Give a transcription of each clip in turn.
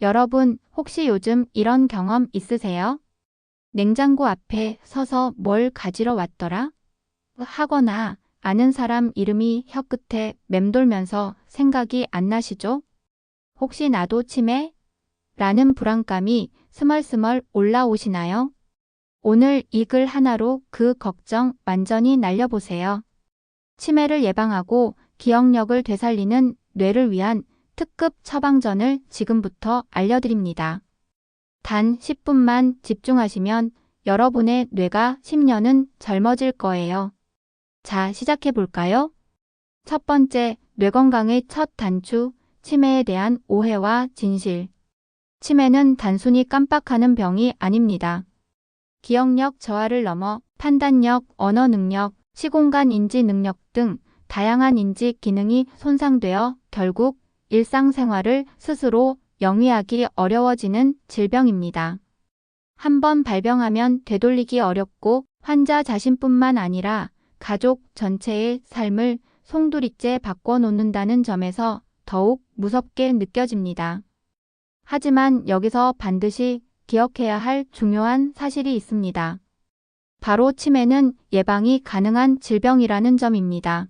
여러분, 혹시 요즘 이런 경험 있으세요? 냉장고 앞에 서서 뭘 가지러 왔더라? 하거나 아는 사람 이름이 혀끝에 맴돌면서 생각이 안 나시죠? 혹시 나도 치매? 라는 불안감이 스멀스멀 올라오시나요? 오늘 이 글 하나로 그 걱정 완전히 날려보세요. 치매를 예방하고 기억력을 되살리는 뇌를 위한 특급 처방전을 지금부터 알려드립니다. 단 10분만 집중하시면 여러분의 뇌가 10년은 젊어질 거예요. 자, 시작해 볼까요? 첫 번째, 뇌 건강의 첫 단추, 치매에 대한 오해와 진실. 치매는 단순히 깜빡하는 병이 아닙니다. 기억력 저하를 넘어 판단력, 언어 능력, 시공간 인지 능력 등 다양한 인지 기능이 손상되어 결국 일상생활을 스스로 영위하기 어려워지는 질병입니다. 한번 발병하면 되돌리기 어렵고 환자 자신뿐만 아니라 가족 전체의 삶을 송두리째 바꿔놓는다는 점에서 더욱 무섭게 느껴집니다. 하지만 여기서 반드시 기억해야 할 중요한 사실이 있습니다. 바로 치매는 예방이 가능한 질병이라는 점입니다.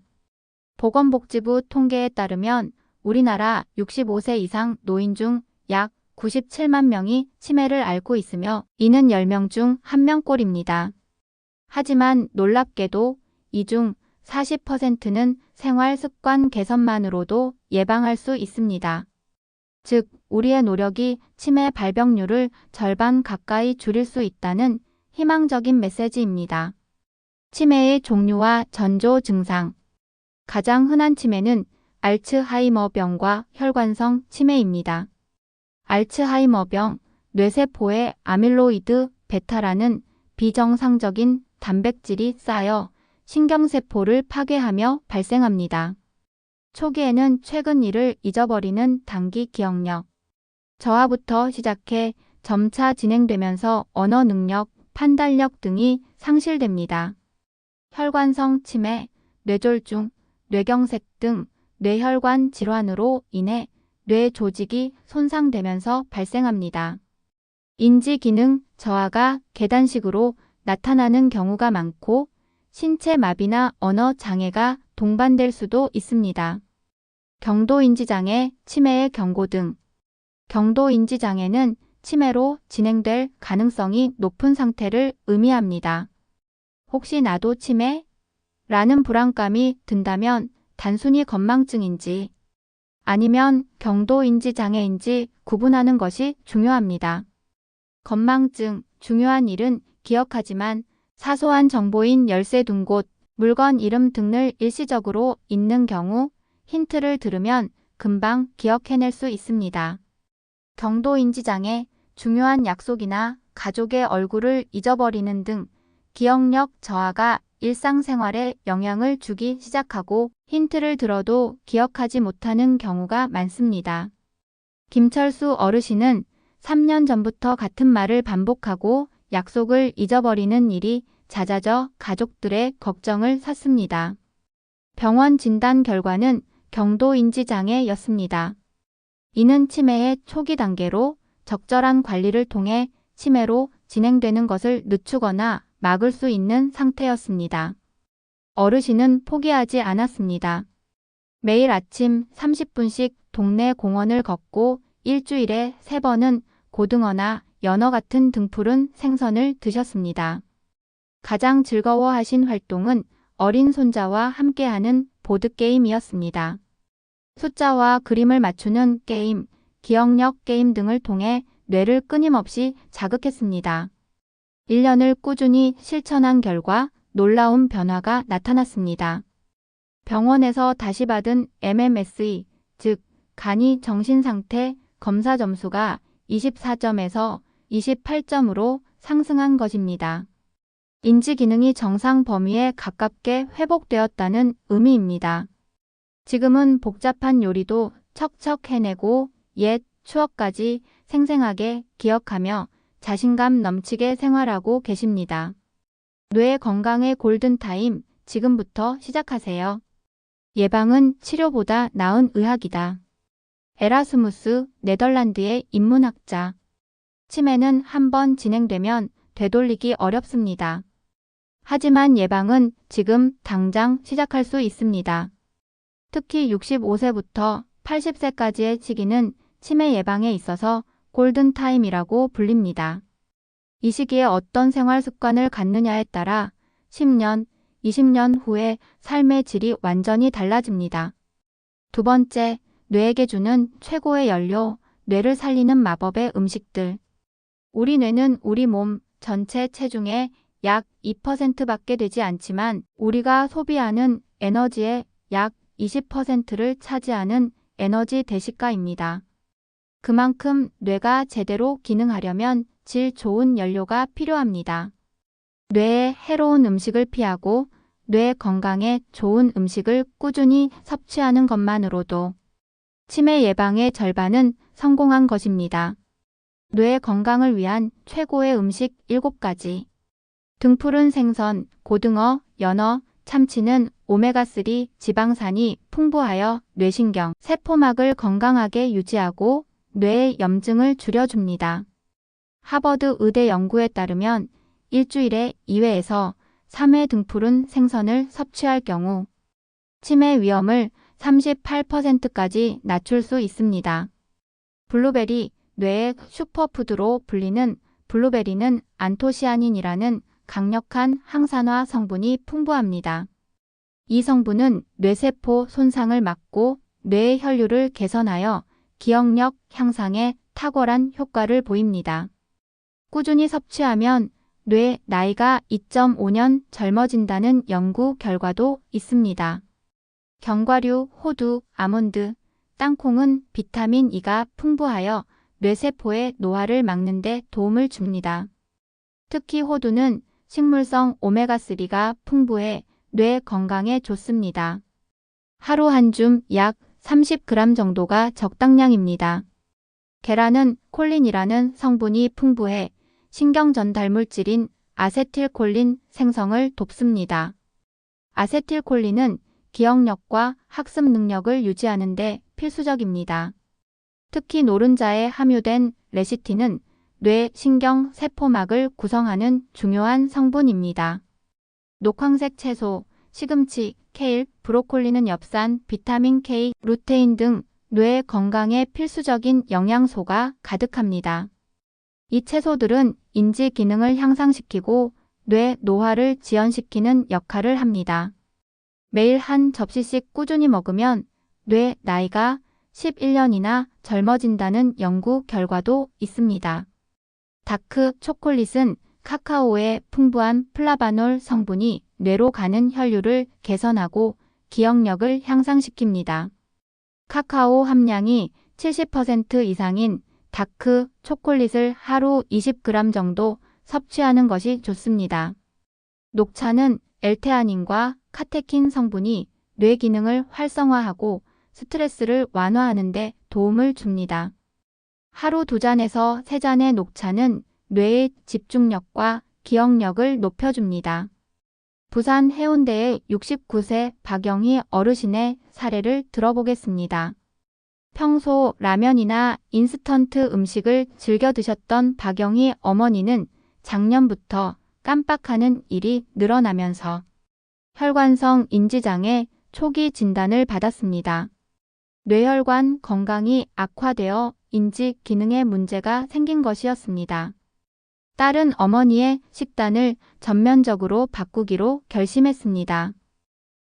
보건복지부 통계에 따르면 우리나라 65세 이상 노인 중 약 97만 명이 치매를 앓고 있으며 이는 10명 중 1명꼴입니다. 하지만 놀랍게도 이 중 40%는 생활 습관 개선만으로도 예방할 수 있습니다. 즉, 우리의 노력이 치매 발병률을 절반 가까이 줄일 수 있다는 희망적인 메시지입니다. 치매의 종류와 전조 증상. 가장 흔한 치매는 알츠하이머병과 혈관성 치매입니다. 알츠하이머병, 뇌세포에 아밀로이드 베타라는 비정상적인 단백질이 쌓여 신경세포를 파괴하며 발생합니다. 초기에는 최근 일을 잊어버리는 단기 기억력, 저하부터 시작해 점차 진행되면서 언어 능력, 판단력 등이 상실됩니다. 혈관성 치매, 뇌졸중, 뇌경색 등 뇌혈관 질환으로 인해 뇌 조직이 손상되면서 발생합니다. 인지 기능 저하가 계단식으로 나타나는 경우가 많고 신체 마비나 언어 장애가 동반될 수도 있습니다. 경도인지장애, 치매의 경고 등. 경도인지장애는 치매로 진행될 가능성이 높은 상태를 의미합니다. 혹시 나도 치매? 라는 불안감이 든다면 단순히 건망증인지 아니면 경도인지장애인지 구분하는 것이 중요합니다. 건망증, 중요한 일은 기억하지만 사소한 정보인 열쇠 둔 곳, 물건 이름 등을 일시적으로 잊는 경우 힌트를 들으면 금방 기억해낼 수 있습니다. 경도인지장애, 중요한 약속이나 가족의 얼굴을 잊어버리는 등 기억력 저하가 일상생활에 영향을 주기 시작하고 힌트를 들어도 기억하지 못하는 경우가 많습니다. 김철수 어르신은 3년 전부터 같은 말을 반복하고 약속을 잊어버리는 일이 잦아져 가족들의 걱정을 샀습니다. 병원 진단 결과는 경도인지장애였습니다. 이는 치매의 초기 단계로 적절한 관리를 통해 치매로 진행되는 것을 늦추거나 막을 수 있는 상태였습니다. 어르신은 포기하지 않았습니다. 매일 아침 30분씩 동네 공원을 걷고 일주일에 3번은 고등어나 연어 같은 등푸른 생선을 드셨습니다. 가장 즐거워하신 활동은 어린 손자와 함께하는 보드게임이었습니다. 숫자와 그림을 맞추는 게임, 기억력 게임 등을 통해 뇌를 끊임없이 자극했습니다. 1년을 꾸준히 실천한 결과 놀라운 변화가 나타났습니다. 병원에서 다시 받은 MMSE, 즉 간이 정신상태 검사 점수가 24점에서 28점으로 상승한 것입니다. 인지 기능이 정상 범위에 가깝게 회복되었다는 의미입니다. 지금은 복잡한 요리도 척척 해내고 옛 추억까지 생생하게 기억하며 자신감 넘치게 생활하고 계십니다. 뇌 건강의 골든타임, 지금부터 시작하세요. 예방은 치료보다 나은 의학이다. 에라스무스, 네덜란드의 인문학자. 치매는 한번 진행되면 되돌리기 어렵습니다. 하지만 예방은 지금 당장 시작할 수 있습니다. 특히 65세부터 80세까지의 시기는 치매 예방에 있어서 골든타임이라고 불립니다. 이 시기에 어떤 생활 습관을 갖느냐에 따라 10년, 20년 후에 삶의 질이 완전히 달라집니다. 두 번째, 뇌에게 주는 최고의 연료, 뇌를 살리는 마법의 음식들. 우리 뇌는 우리 몸 전체 체중의 약 2%밖에 되지 않지만 우리가 소비하는 에너지의 약 20%를 차지하는 에너지 대식가입니다. 그만큼 뇌가 제대로 기능하려면 질 좋은 연료가 필요합니다. 뇌에 해로운 음식을 피하고 뇌 건강에 좋은 음식을 꾸준히 섭취하는 것만으로도 치매 예방의 절반은 성공한 것입니다. 뇌 건강을 위한 최고의 음식 7가지. 등푸른 생선, 고등어, 연어, 참치는 오메가3 지방산이 풍부하여 뇌신경, 세포막을 건강하게 유지하고 뇌의 염증을 줄여줍니다. 하버드 의대 연구에 따르면 일주일에 2회에서 3회 등푸른 생선을 섭취할 경우 치매 위험을 38%까지 낮출 수 있습니다. 블루베리, 뇌의 슈퍼푸드로 불리는 블루베리는 안토시아닌이라는 강력한 항산화 성분이 풍부합니다. 이 성분은 뇌세포 손상을 막고 뇌의 혈류를 개선하여 기억력 향상에 탁월한 효과를 보입니다. 꾸준히 섭취하면 뇌 나이가 2.5년 젊어진다는 연구 결과도 있습니다. 견과류, 호두, 아몬드, 땅콩은 비타민 E가 풍부하여 뇌세포의 노화를 막는 데 도움을 줍니다. 특히 호두는 식물성 오메가3가 풍부해 뇌 건강에 좋습니다. 하루 한 줌 약 30g 정도가 적당량입니다. 계란은 콜린이라는 성분이 풍부해 신경 전달 물질인 아세틸콜린 생성을 돕습니다. 아세틸콜린은 기억력과 학습 능력을 유지하는 데 필수적입니다. 특히 노른자에 함유된 레시틴은 뇌 신경 세포막을 구성하는 중요한 성분입니다. 녹황색 채소, 시금치, 케일, 브로콜리는 엽산, 비타민 K, 루테인 등 뇌 건강에 필수적인 영양소가 가득합니다. 이 채소들은 인지 기능을 향상시키고 뇌 노화를 지연시키는 역할을 합니다. 매일 한 접시씩 꾸준히 먹으면 뇌 나이가 11년이나 젊어진다는 연구 결과도 있습니다. 다크 초콜릿은 카카오의 풍부한 플라바놀 성분이 뇌로 가는 혈류를 개선하고 기억력을 향상시킵니다. 카카오 함량이 70% 이상인 다크 초콜릿을 하루 20g 정도 섭취하는 것이 좋습니다. 녹차는 엘테아닌과 카테킨 성분이 뇌 기능을 활성화하고 스트레스를 완화하는 데 도움을 줍니다. 하루 2잔에서 3잔의 녹차는 뇌의 집중력과 기억력을 높여줍니다. 부산 해운대의 69세 박영희 어르신의 사례를 들어보겠습니다. 평소 라면이나 인스턴트 음식을 즐겨 드셨던 박영희 어머니는 작년부터 깜빡하는 일이 늘어나면서 혈관성 인지장애 초기 진단을 받았습니다. 뇌혈관 건강이 악화되어 인지 기능에 문제가 생긴 것이었습니다. 딸은 어머니의 식단을 전면적으로 바꾸기로 결심했습니다.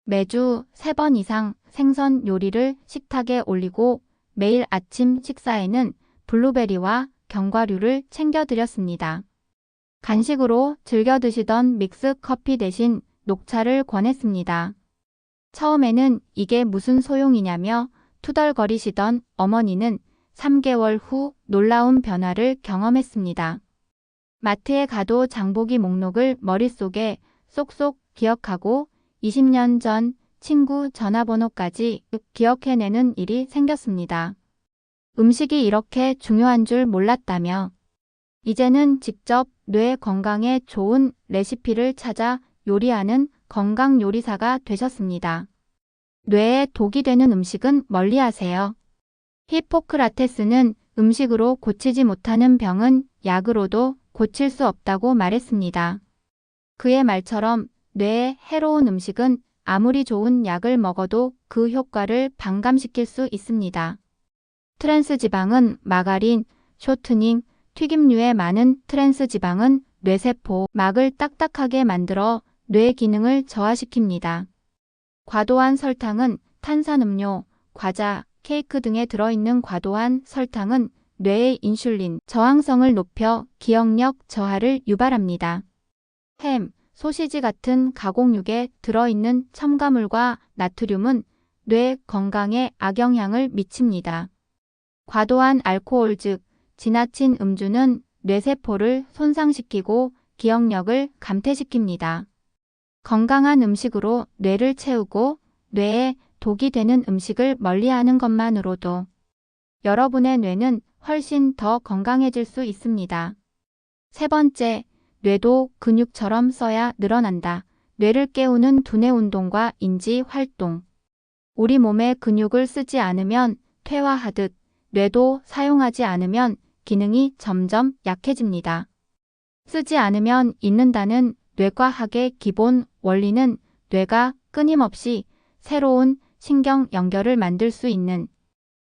매주 3번 이상 생선 요리를 식탁에 올리고 매일 아침 식사에는 블루베리와 견과류를 챙겨드렸습니다. 간식으로 즐겨 드시던 믹스 커피 대신 녹차를 권했습니다. 처음에는 이게 무슨 소용이냐며 투덜거리시던 어머니는 3개월 후 놀라운 변화를 경험했습니다. 마트에 가도 장보기 목록을 머릿속에 쏙쏙 기억하고 20년 전 친구 전화번호까지 기억해내는 일이 생겼습니다. 음식이 이렇게 중요한 줄 몰랐다며 이제는 직접 뇌 건강에 좋은 레시피를 찾아 요리하는 건강 요리사가 되셨습니다. 뇌에 독이 되는 음식은 멀리하세요. 히포크라테스는 음식으로 고치지 못하는 병은 약으로도 고칠 수 없다고 말했습니다. 그의 말처럼 뇌에 해로운 음식은 아무리 좋은 약을 먹어도 그 효과를 반감시킬 수 있습니다. 트랜스 지방은 마가린, 쇼트닝, 튀김류에 많은 트랜스 지방은 뇌세포 막을 딱딱하게 만들어 뇌 기능을 저하시킵니다. 과도한 설탕은 탄산음료, 과자, 케이크 등에 들어있는 과도한 설탕은 뇌의 인슐린 저항성을 높여 기억력 저하를 유발합니다. 햄, 소시지 같은 가공육에 들어있는 첨가물과 나트륨은 뇌 건강에 악영향을 미칩니다. 과도한 알코올 즉 지나친 음주는 뇌세포를 손상시키고 기억력을 감퇴시킵니다. 건강한 음식으로 뇌를 채우고 뇌에 독이 되는 음식을 멀리하는 것만으로도 여러분의 뇌는 훨씬 더 건강해질 수 있습니다. 세 번째, 뇌도 근육처럼 써야 늘어난다. 뇌를 깨우는 두뇌 운동과 인지 활동. 우리 몸의 근육을 쓰지 않으면 퇴화하듯 뇌도 사용하지 않으면 기능이 점점 약해집니다. 쓰지 않으면 잊는다는 뇌과학의 기본 원리는 뇌가 끊임없이 새로운 신경 연결을 만들 수 있는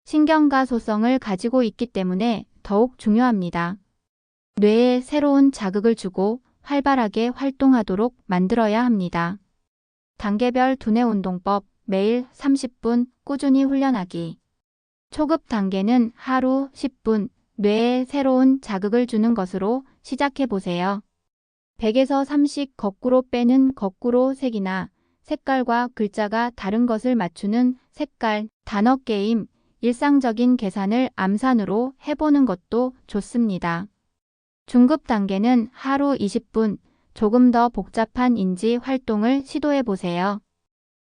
신경가소성을 가지고 있기 때문에 더욱 중요합니다. 뇌에 새로운 자극을 주고 활발하게 활동하도록 만들어야 합니다. 단계별 두뇌 운동법 매일 30분 꾸준히 훈련하기. 초급 단계는 하루 10분 뇌에 새로운 자극을 주는 것으로 시작해 보세요. 100에서 30 거꾸로 빼는 거꾸로 색이나 색깔과 글자가 다른 것을 맞추는 색깔, 단어 게임, 일상적인 계산을 암산으로 해보는 것도 좋습니다. 중급 단계는 하루 20분 조금 더 복잡한 인지 활동을 시도해 보세요.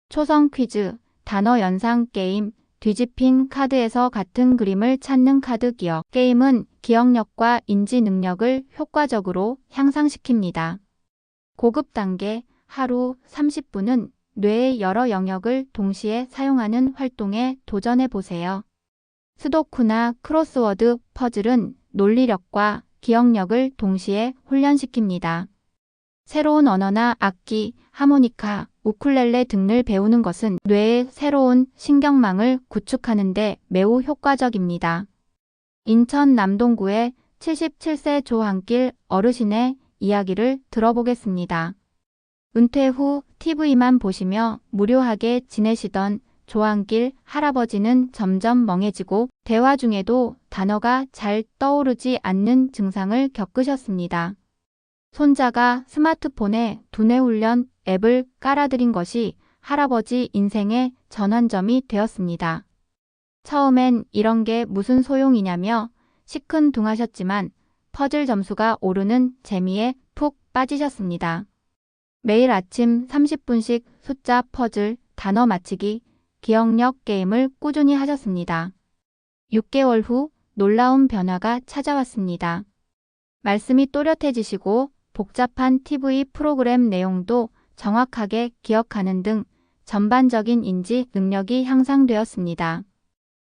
초성 퀴즈, 단어 연상 게임, 뒤집힌 카드에서 같은 그림을 찾는 카드 기억. 게임은 기억력과 인지 능력을 효과적으로 향상시킵니다. 고급 단계, 하루 30분은 뇌의 여러 영역을 동시에 사용하는 활동에 도전해 보세요. 스도쿠나 크로스워드 퍼즐은 논리력과 기억력을 동시에 훈련시킵니다. 새로운 언어나 악기, 하모니카, 우쿨렐레 등을 배우는 것은 뇌의 새로운 신경망을 구축하는 데 매우 효과적입니다. 인천 남동구의 77세 조한길 어르신의 이야기를 들어보겠습니다. 은퇴 후 TV만 보시며 무료하게 지내시던 조한길 할아버지는 점점 멍해지고 대화 중에도 단어가 잘 떠오르지 않는 증상을 겪으셨습니다. 손자가 스마트폰에 두뇌훈련 앱을 깔아드린 것이 할아버지 인생의 전환점이 되었습니다. 처음엔 이런 게 무슨 소용이냐며 시큰둥하셨지만 퍼즐 점수가 오르는 재미에 푹 빠지셨습니다. 매일 아침 30분씩 숫자 퍼즐, 단어 맞히기, 기억력 게임을 꾸준히 하셨습니다. 6개월 후 놀라운 변화가 찾아왔습니다. 말씀이 또렷해지시고 복잡한 TV 프로그램 내용도 정확하게 기억하는 등 전반적인 인지 능력이 향상되었습니다.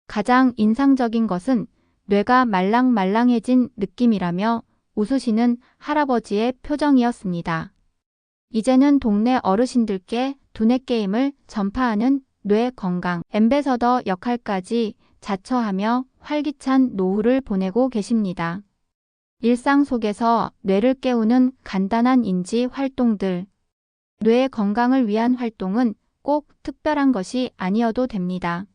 가장 인상적인 것은 뇌가 말랑말랑해진 느낌이라며 웃으시는 할아버지의 표정이었습니다. 이제는 동네 어르신들께 두뇌 게임을 전파하는 뇌 건강 앰베서더 역할까지 자처하며 활기찬 노후를 보내고 계십니다. 일상 속에서 뇌를 깨우는 간단한 인지 활동들. 뇌 건강을 위한 활동은 꼭 특별한 것이 아니어도 됩니다.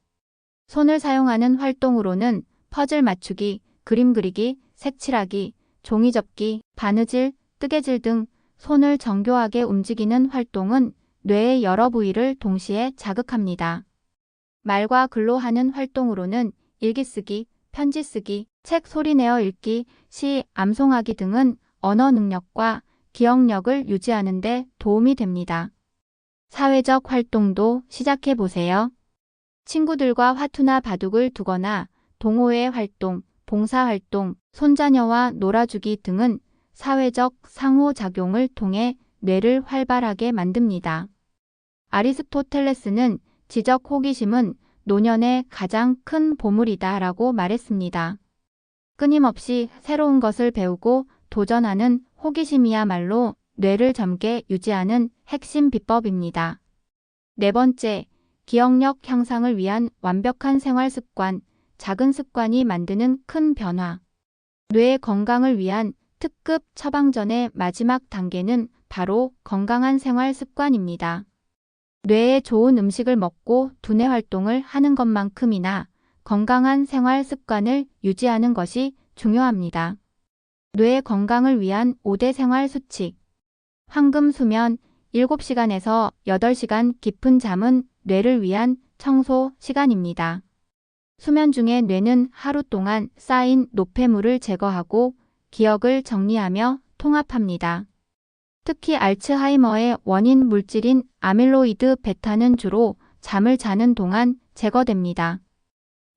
손을 사용하는 활동으로는 퍼즐 맞추기, 그림 그리기, 색칠하기, 종이 접기, 바느질, 뜨개질 등 손을 정교하게 움직이는 활동은 뇌의 여러 부위를 동시에 자극합니다. 말과 글로 하는 활동으로는 일기 쓰기, 편지 쓰기, 책 소리내어 읽기, 시 암송하기 등은 언어 능력과 기억력을 유지하는 데 도움이 됩니다. 사회적 활동도 시작해 보세요. 친구들과 화투나 바둑을 두거나 동호회 활동, 봉사활동, 손자녀와 놀아주기 등은 사회적 상호작용을 통해 뇌를 활발하게 만듭니다. 아리스토텔레스는 지적 호기심은 노년의 가장 큰 보물이다 라고 말했습니다. 끊임없이 새로운 것을 배우고 도전하는 호기심이야말로 뇌를 젊게 유지하는 핵심 비법입니다. 네 번째, 기억력 향상을 위한 완벽한 생활 습관, 작은 습관이 만드는 큰 변화. 뇌 건강을 위한 특급 처방전의 마지막 단계는 바로 건강한 생활 습관입니다. 뇌에 좋은 음식을 먹고 두뇌 활동을 하는 것만큼이나 건강한 생활 습관을 유지하는 것이 중요합니다. 뇌 건강을 위한 5대 생활 수칙. 황금 수면 7시간에서 8시간 깊은 잠은 뇌를 위한 청소 시간입니다. 수면 중에 뇌는 하루 동안 쌓인 노폐물을 제거하고 기억을 정리하며 통합합니다. 특히 알츠하이머의 원인 물질인 아밀로이드 베타는 주로 잠을 자는 동안 제거됩니다.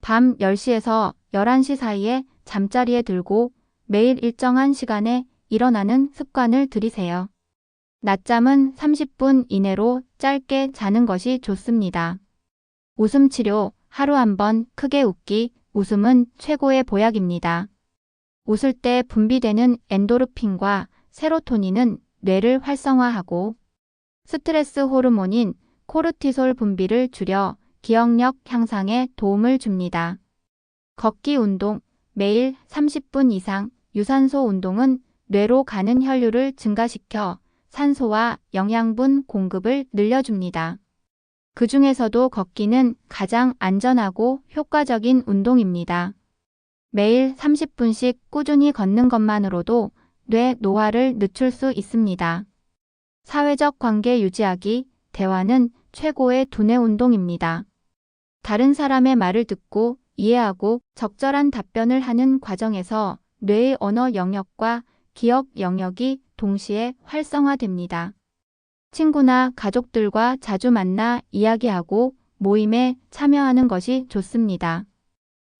밤 10시에서 11시 사이에 잠자리에 들고 매일 일정한 시간에 일어나는 습관을 들이세요. 낮잠은 30분 이내로 짧게 자는 것이 좋습니다. 웃음 치료, 하루 한 번 크게 웃기, 웃음은 최고의 보약입니다. 웃을 때 분비되는 엔도르핀과 세로토닌은 뇌를 활성화하고 스트레스 호르몬인 코르티솔 분비를 줄여 기억력 향상에 도움을 줍니다. 걷기 운동, 매일 30분 이상 유산소 운동은 뇌로 가는 혈류를 증가시켜 산소와 영양분 공급을 늘려줍니다. 그 중에서도 걷기는 가장 안전하고 효과적인 운동입니다. 매일 30분씩 꾸준히 걷는 것만으로도 뇌 노화를 늦출 수 있습니다. 사회적 관계 유지하기, 대화는 최고의 두뇌 운동입니다. 다른 사람의 말을 듣고 이해하고 적절한 답변을 하는 과정에서 뇌의 언어 영역과 기억 영역이 동시에 활성화됩니다. 친구나 가족들과 자주 만나 이야기하고 모임에 참여하는 것이 좋습니다.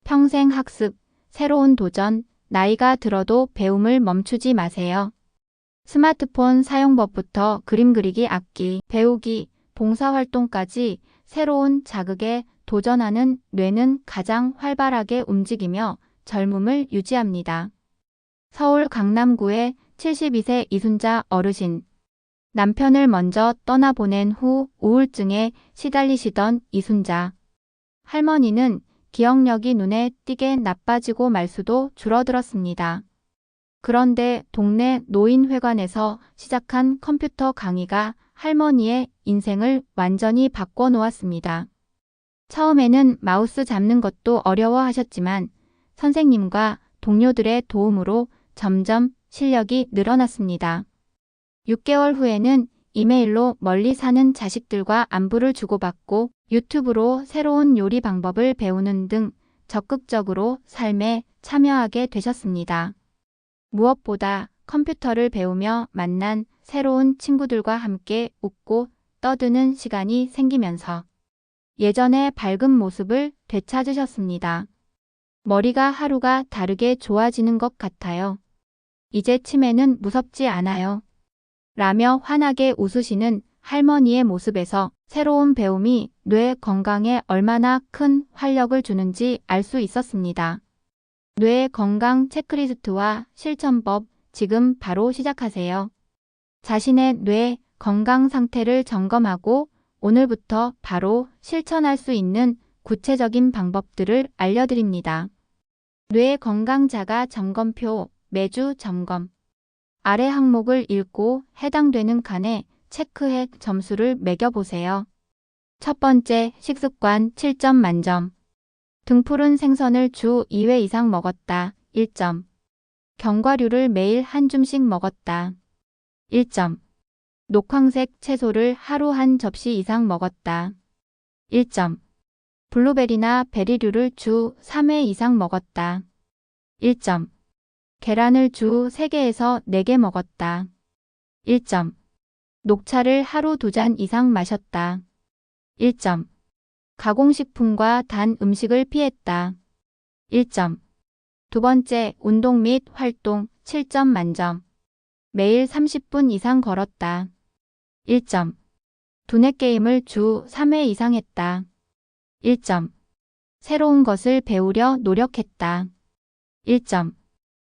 평생 학습, 새로운 도전, 나이가 들어도 배움을 멈추지 마세요. 스마트폰 사용법부터 그림 그리기 악기, 배우기, 봉사활동까지 새로운 자극에 도전하는 뇌는 가장 활발하게 움직이며 젊음을 유지합니다. 서울 강남구의 72세 이순자 어르신. 남편을 먼저 떠나보낸 후 우울증에 시달리시던 이순자 할머니는 기억력이 눈에 띄게 나빠지고 말수도 줄어들었습니다. 그런데 동네 노인회관에서 시작한 컴퓨터 강의가 할머니의 인생을 완전히 바꿔놓았습니다. 처음에는 마우스 잡는 것도 어려워하셨지만 선생님과 동료들의 도움으로 점점 실력이 늘어났습니다. 6개월 후에는 이메일로 멀리 사는 자식들과 안부를 주고받고 유튜브로 새로운 요리 방법을 배우는 등 적극적으로 삶에 참여하게 되셨습니다. 무엇보다 컴퓨터를 배우며 만난 새로운 친구들과 함께 웃고 떠드는 시간이 생기면서 예전의 밝은 모습을 되찾으셨습니다. 머리가 하루가 다르게 좋아지는 것 같아요. 이제 치매는 무섭지 않아요. 라며 환하게 웃으시는 할머니의 모습에서 새로운 배움이 뇌 건강에 얼마나 큰 활력을 주는지 알 수 있었습니다. 뇌 건강 체크리스트와 실천법 지금 바로 시작하세요. 자신의 뇌 건강 상태를 점검하고 오늘부터 바로 실천할 수 있는 구체적인 방법들을 알려드립니다. 뇌 건강 자가 점검표 매주 점검. 아래 항목을 읽고 해당되는 칸에 체크해 점수를 매겨보세요. 첫 번째, 식습관 7점 만점. 등푸른 생선을 주 2회 이상 먹었다. 1점. 견과류를 매일 한 줌씩 먹었다. 1점. 녹황색 채소를 하루 한 접시 이상 먹었다. 1점. 블루베리나 베리류를 주 3회 이상 먹었다. 1점. 계란을 주 3개에서 4개 먹었다. 1점. 녹차를 하루 2잔 이상 마셨다. 1점. 가공식품과 단 음식을 피했다. 1점. 두 번째, 운동 및 활동 7점 만점. 매일 30분 이상 걸었다. 1점. 두뇌 게임을 주 3회 이상 했다. 1점. 새로운 것을 배우려 노력했다. 1점.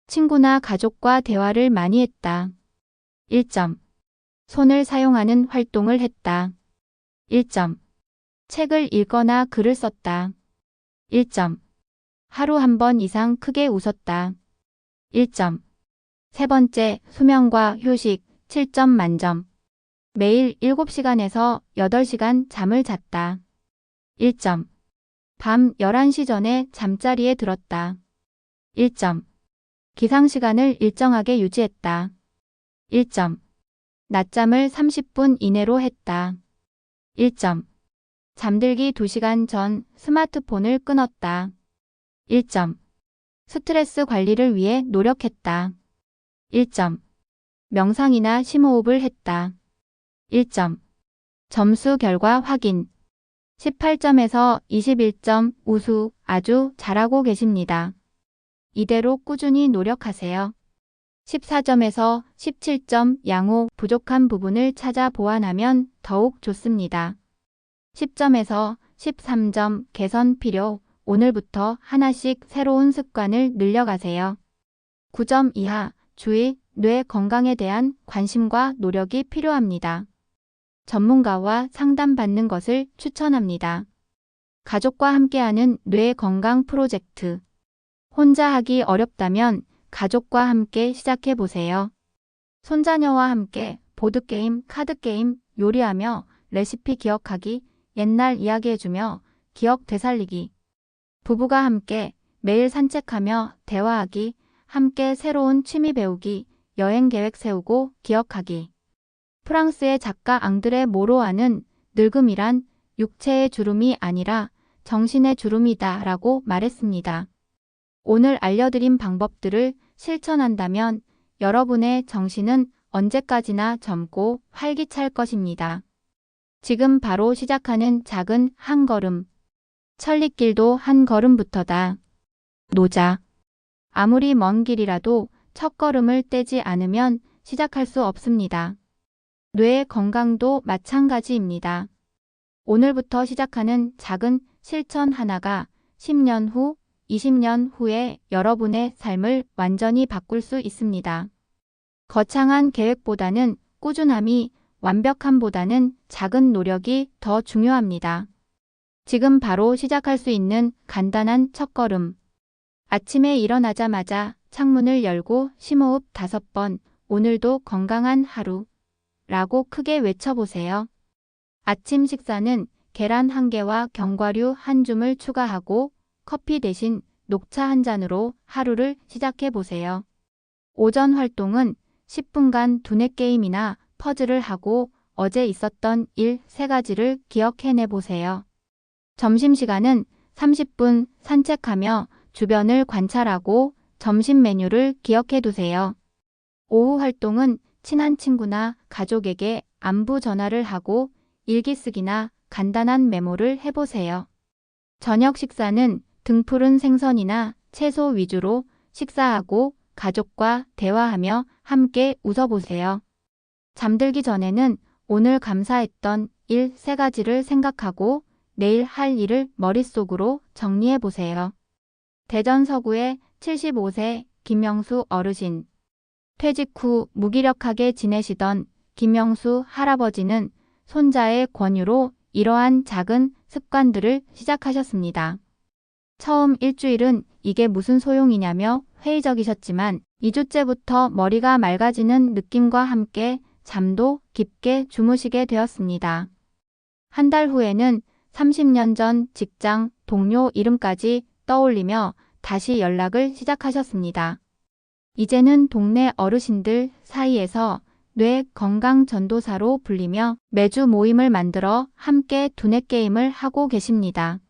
친구나 가족과 대화를 많이 했다. 1점. 손을 사용하는 활동을 했다. 1점. 책을 읽거나 글을 썼다. 1점. 하루 한 번 이상 크게 웃었다. 1점. 세 번째, 수면과 휴식 7점 만점. 매일 7시간에서 8시간 잠을 잤다. 1점. 밤 11시 전에 잠자리에 들었다. 1점. 기상시간을 일정하게 유지했다. 1점. 낮잠을 30분 이내로 했다. 1점. 잠들기 2시간 전 스마트폰을 끊었다. 1점. 스트레스 관리를 위해 노력했다. 1점. 명상이나 심호흡을 했다. 1점. 점수 결과 확인. 18점에서 21점 우수, 아주 잘하고 계십니다. 이대로 꾸준히 노력하세요. 14점에서 17점 양호, 부족한 부분을 찾아 보완하면 더욱 좋습니다. 10점에서 13점 개선 필요, 오늘부터 하나씩 새로운 습관을 늘려가세요. 9점 이하, 주의, 뇌 건강에 대한 관심과 노력이 필요합니다. 전문가와 상담받는 것을 추천합니다. 가족과 함께하는 뇌 건강 프로젝트. 혼자 하기 어렵다면 가족과 함께 시작해 보세요. 손자녀와 함께 보드게임, 카드게임, 요리하며 레시피 기억하기, 옛날 이야기해주며 기억 되살리기. 부부가 함께 매일 산책하며 대화하기, 함께 새로운 취미 배우기, 여행 계획 세우고 기억하기. 프랑스의 작가 앙드레 모로아는 늙음이란 육체의 주름이 아니라 정신의 주름이다 라고 말했습니다. 오늘 알려드린 방법들을 실천한다면 여러분의 정신은 언제까지나 젊고 활기찰 것입니다. 지금 바로 시작하는 작은 한 걸음. 천리길도 한 걸음부터다. 노자. 아무리 먼 길이라도 첫 걸음을 떼지 않으면 시작할 수 없습니다. 뇌 건강도 마찬가지입니다. 오늘부터 시작하는 작은 실천 하나가 10년 후, 20년 후에 여러분의 삶을 완전히 바꿀 수 있습니다. 거창한 계획보다는 꾸준함이, 완벽함보다는 작은 노력이 더 중요합니다. 지금 바로 시작할 수 있는 간단한 첫걸음. 아침에 일어나자마자 창문을 열고 심호흡 5번, 오늘도 건강한 하루 라고 크게 외쳐보세요. 아침 식사는 계란 1개와 견과류 1줌을 추가하고 커피 대신 녹차 1잔으로 하루를 시작해보세요. 오전 활동은 10분간 두뇌 게임이나 퍼즐을 하고 어제 있었던 일 3가지를 기억해내보세요. 점심시간은 30분 산책하며 주변을 관찰하고 점심 메뉴를 기억해두세요. 오후 활동은 친한 친구나 가족에게 안부 전화를 하고 일기 쓰기나 간단한 메모를 해보세요. 저녁 식사는 등푸른 생선이나 채소 위주로 식사하고 가족과 대화하며 함께 웃어보세요. 잠들기 전에는 오늘 감사했던 일 3가지를 생각하고 내일 할 일을 머릿속으로 정리해보세요. 대전 서구의 75세 김명수 어르신. 퇴직 후 무기력하게 지내시던 김명수 할아버지는 손자의 권유로 이러한 작은 습관들을 시작하셨습니다. 처음 일주일은 이게 무슨 소용이냐며 회의적이셨지만 2주째부터 머리가 맑아지는 느낌과 함께 잠도 깊게 주무시게 되었습니다. 한 달 후에는 30년 전 직장 동료 이름까지 떠올리며 다시 연락을 시작하셨습니다. 이제는 동네 어르신들 사이에서 뇌 건강 전도사로 불리며 매주 모임을 만들어 함께 두뇌 게임을 하고 계십니다.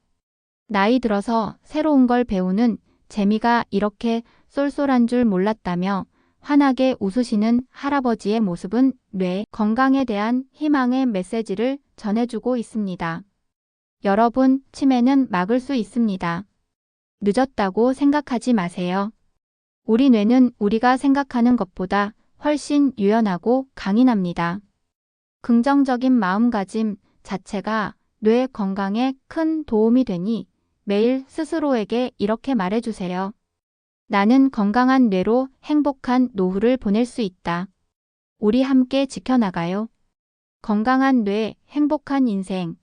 나이 들어서 새로운 걸 배우는 재미가 이렇게 쏠쏠한 줄 몰랐다며 환하게 웃으시는 할아버지의 모습은 뇌 건강에 대한 희망의 메시지를 전해주고 있습니다. 여러분, 치매는 막을 수 있습니다. 늦었다고 생각하지 마세요. 우리 뇌는 우리가 생각하는 것보다 훨씬 유연하고 강인합니다. 긍정적인 마음가짐 자체가 뇌 건강에 큰 도움이 되니 매일 스스로에게 이렇게 말해주세요. 나는 건강한 뇌로 행복한 노후를 보낼 수 있다. 우리 함께 지켜나가요. 건강한 뇌, 행복한 인생.